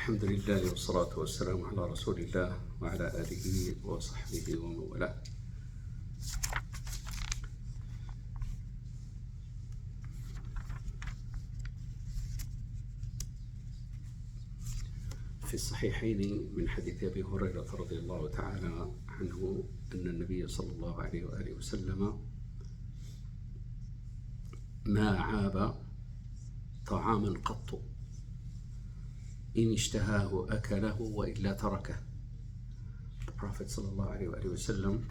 الحمد لله والصلاة والسلام على رسول الله وعلى آله وصحبه ومن والاه. في الصحيحين من حديث أبي هريرة رضي الله تعالى عنه أن النبي صلى الله عليه وآله وسلم ما عاب طعاما قط إن اشتهاه أكله وإلا تركه. The Prophet sallallahu alaihi wasallam,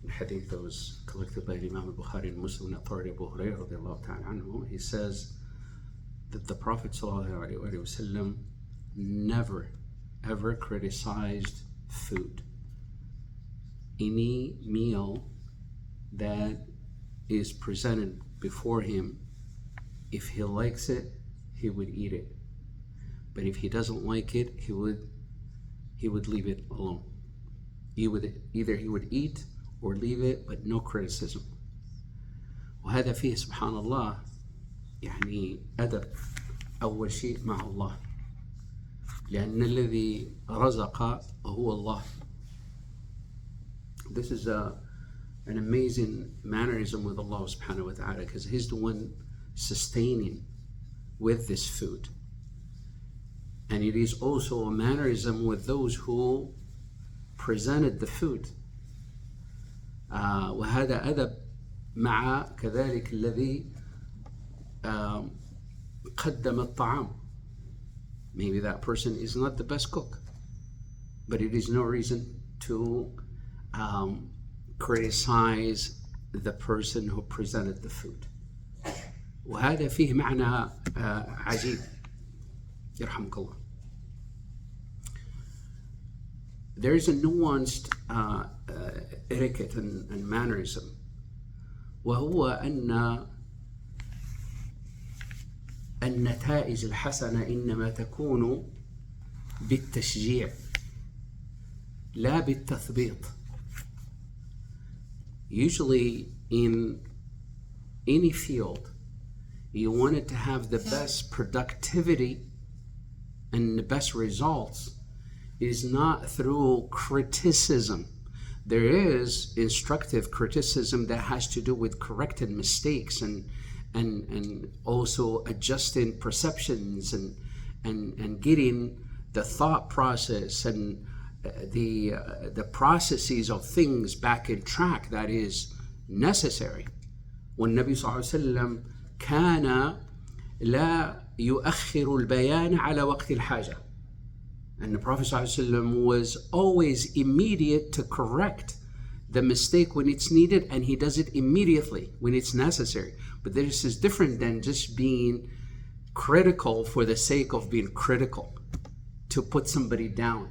in hadith that was collected by Imam al-Bukhari and Muslim, authority Abu Hurairah radiallahu ta'ala anhu, he says that the Prophet sallallahu alaihi wasallam never ever criticized food. Any meal that is presented before him, if he likes it, he would eat it. But if he doesn't like it, he would leave it alone. He would eat or leave it, but no criticism. وهذا فيه سبحان الله يعني أدب أول شيء مع الله، لأن الذي رزق هو الله. This is an amazing mannerism with Allah subhanahu wa ta'ala, because He's the one sustaining with this food. And it is also a mannerism with those who presented the food. وهذا أدب مع كذلك الذي قدم الطعام. Maybe that person is not the best cook, but it is no reason to criticize the person who presented the food. وهذا فيه معنى عجيب يرحمك الله. There is a nuanced etiquette and mannerism, وهو أن النتائج الحسنة إنما تكون بالتشجيع لا بالتثبيط. Usually in any field, you want it to have the best productivity and the best results is not through criticism. There is instructive criticism that has to do with correcting mistakes and also adjusting perceptions and getting the thought process and the processes of things back in track. That is necessary. والنبي صلى الله عليه وسلم كان لا يؤخر البيان على وقت الحاجة. And the Prophet ﷺ was always immediate to correct the mistake when it's needed, and he does it immediately when it's necessary. But this is different than just being critical for the sake of being critical, to put somebody down.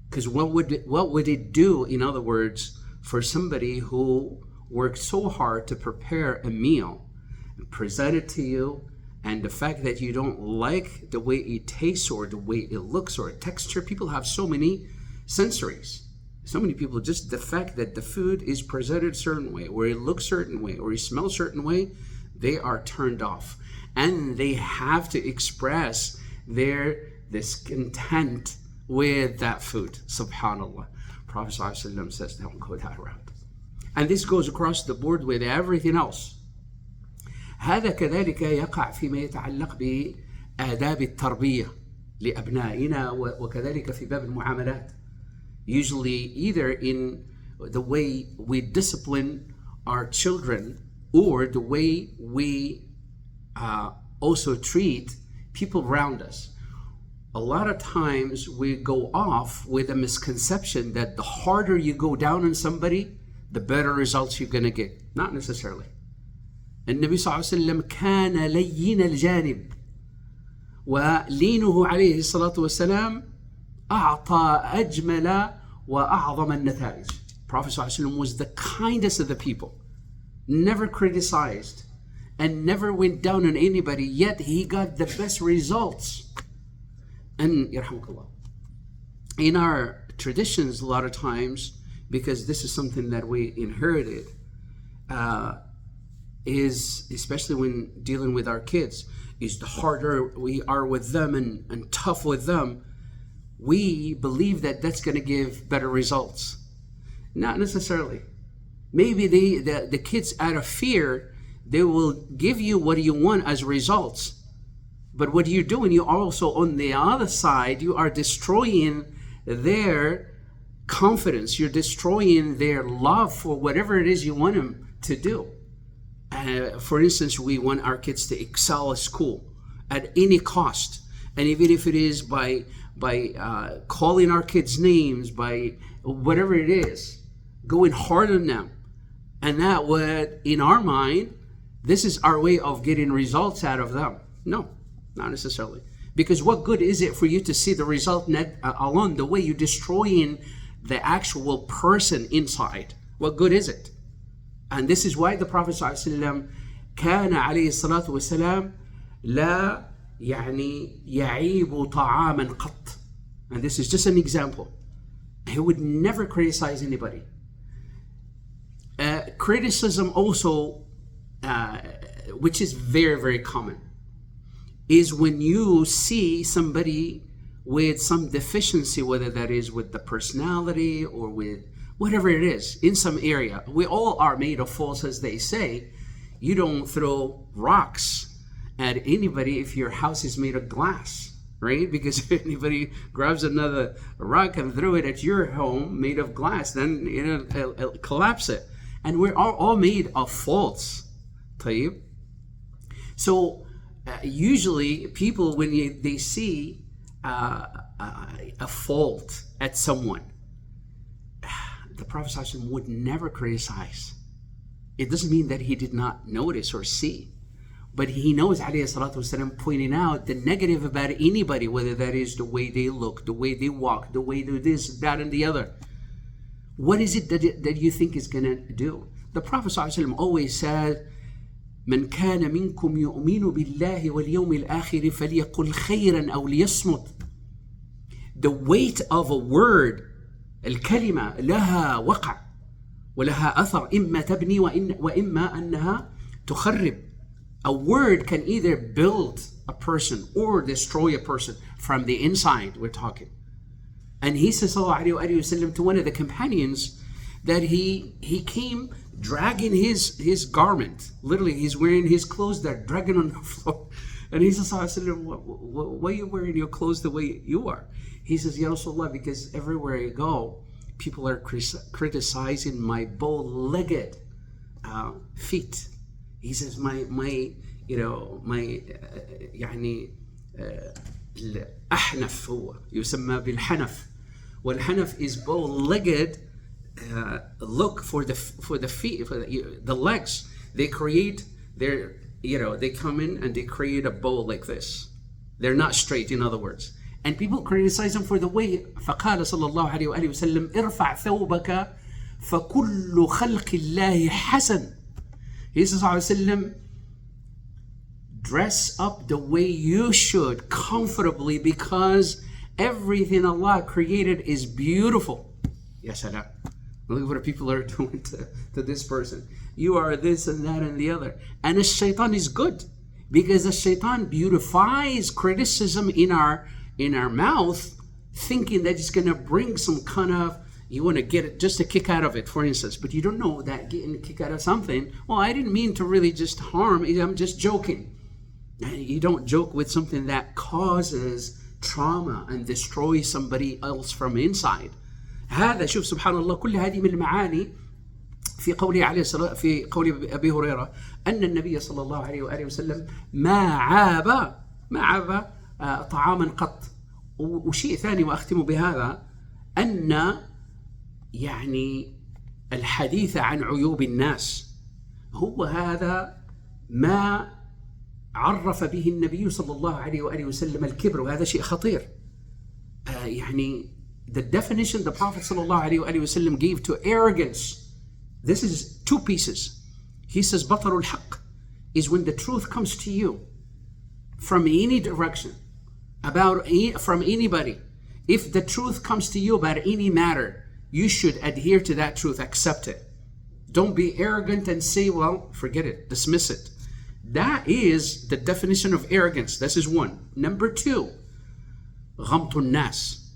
Because what would it do, in other words, for somebody who worked so hard to prepare a meal and present it to you, and the fact that you don't like the way it tastes or the way it looks or texture? People have so many sensories. So many people, just the fact that the food is presented a certain way, or it looks a certain way, or it smells a certain way, they are turned off. And they have to express their discontent with that food. Subhanallah. Prophet ﷺ says, don't go that route. And this goes across the board with everything else. هذا كذلك يقع فيما يتعلق بآداب التربية لأبنائنا وكذلك في باب المعاملات. Usually either in the way we discipline our children or the way we also treat people around us. A lot of times we go off with a misconception that the harder you go down on somebody, the better results you're going to get. Not necessarily. النبي صلى الله عليه وسلم كان لين الجانب، ولينه عليه الصلاة والسلام أعطى أجمل وأعظم النتائج. Prophet صلى الله عليه وسلم was the kindest of the people, never criticized and never went down on anybody, yet he got the best results. And يرحمك الله, in our traditions, a lot of times, because this is something that we inherited, is, especially when dealing with our kids, is the harder we are with them and tough with them, we believe that that's going to give better results. Not necessarily. Maybe the kids, out of fear, they will give you what you want as results. But what you're doing, you also, on the other side, you are destroying their confidence. You're destroying their love for whatever it is you want them to do. For instance, we want our kids to excel at school at any cost. And even if it is by calling our kids names, by whatever it is, going hard on them. And that would, in our mind, this is our way of getting results out of them. No, not necessarily. Because what good is it for you to see the result along the way you're destroying the actual person inside? What good is it? And this is why the Prophet ﷺ كان عليه الصلاة والسلام لا يعني يعيب طعاما قط. And this is just an example. He would never criticize anybody. Criticism also, which is very, very common, is when you see somebody with some deficiency, whether that is with the personality or with whatever it is, in some area. We all are made of faults, as they say. You don't throw rocks at anybody if your house is made of glass, right? Because if anybody grabs another rock and throw it at your home made of glass, then it'll collapse it. And we're all made of faults. طيب? So usually people, when they see a fault at someone, the Prophet ﷺ would never criticize. It doesn't mean that he did not notice or see, but he knows, alayhi salatu wasalam, pointing out the negative about anybody, whether that is the way they look, the way they walk, the way they do this, that, and the other. What is it that you think is going to do? The Prophet ﷺ always said, من كان منكم يؤمن بالله واليوم الآخر فليقل خيرا أو ليصمت. The weight of a word, الكلمة لها وقع ولها أثر إما تبني وإما أنها تخرب. A word can either build a person or destroy a person from the inside, we're talking. And he says, sallallahu alayhi wa sallam, to one of the companions that he came dragging his garment. Literally, he's wearing his clothes, they're dragging on the floor. And he says, sallallahu alayhi wa sallam, why are you wearing your clothes the way you are? He says, Ya Rasulullah, because everywhere I go, people are criticizing my bow-legged feet. He says, my يعني الأحنف هو يسمى بالحنف. والحنف is bow-legged. Look for the feet, for the legs. They create they come in and they create a bow like this. They're not straight, in other words. And people criticize them for the way. فقال صلى الله عليه وآله وسلم ارفع ثوبك فكل خلق الله حسن. He says, وسلم, dress up the way you should, comfortably, because everything Allah created is beautiful. Ya salam. Look at what people are doing to this person. You are this and that and the other. And the shaitan is good, because the shaitan beautifies criticism in our mouth, thinking that it's going to bring some kind of, you want to get it, just a kick out of it, for instance. But you don't know that getting a kick out of something, well, I didn't mean to really just harm, I'm just joking. And you don't joke with something that causes trauma and destroys somebody else from inside. هذا شوف سبحان الله كل هذه من المعاني في قوله عليه الصلاة في قول أبي هريرة أن النبي صلى الله عليه وآله وسلم ما عاب طعاما قط. وشيء ثاني وأختم بهذا، أن يعني الحديث عن عيوب الناس هو هذا ما عرف به النبي صلى الله عليه وآله وسلم الكبر، وهذا شيء خطير. يعني the definition the Prophet صلى الله عليه وآله وسلم gave to arrogance, this is two pieces. He says بطر الحق is when the truth comes to you from any direction, from anybody. If the truth comes to you about any matter, you should adhere to that truth, accept it. Don't be arrogant and say, well, forget it, dismiss it. That is the definition of arrogance. This is one. Number two, ghamtun nas,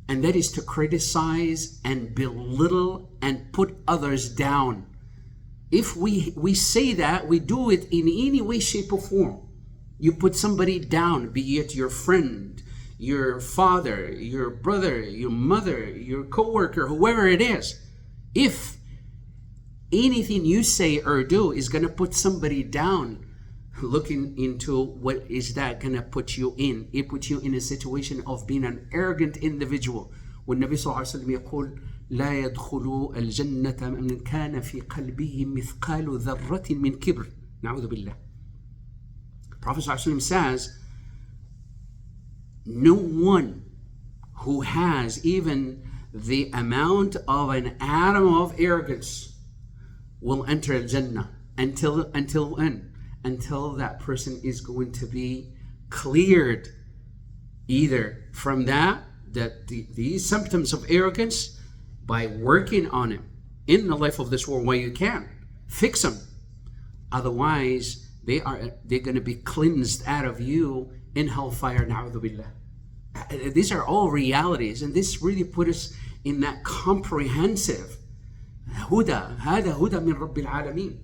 and that is to criticize and belittle and put others down. If we say that, we do it in any way, shape, or form. You put somebody down, be it your friend, your father, your brother, your mother, your coworker, whoever it is. If anything you say or do is going to put somebody down, looking into what is that going to put you in. It puts you in a situation of being an arrogant individual. والنبي صلى الله عليه وسلم يقول لا يدخل الجنة من كان في قلبه مثقال ذرة من كبر. نعوذ بالله. Prophet صلى الله عليه وسلم says, no one who has even the amount of an atom of arrogance will enter Al-Jannah until when? Until that person is going to be cleared either from these symptoms of arrogance by working on it in the life of this world while you can. Fix them. Otherwise, they're going to be cleansed out of you in hellfire. Na'udhu billah. These are all realities, and this really put us in that comprehensive huda. Hada huda min Rabbil Alameen.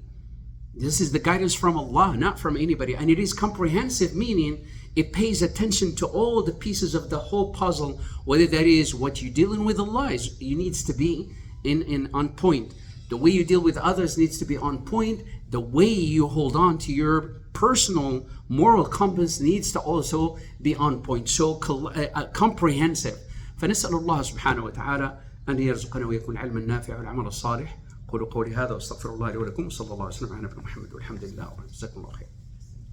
This is the guidance from Allah, not from anybody. And it is comprehensive, meaning it pays attention to all the pieces of the whole puzzle, whether that is what you're dealing with Allah is, you needs to be in on point. The way you deal with others needs to be on point. The way you hold on to your personal moral compass needs to also be on point. So comprehensive. فنسأل الله سبحانه وتعالى أن يرزقنا ويكون علما نافعا والعمل الصالح. قولوا قولي هذا واستغفر الله لي ولكم صلى الله عليه وسلم على نبينا محمد والحمد لله وجزاكم الله خير.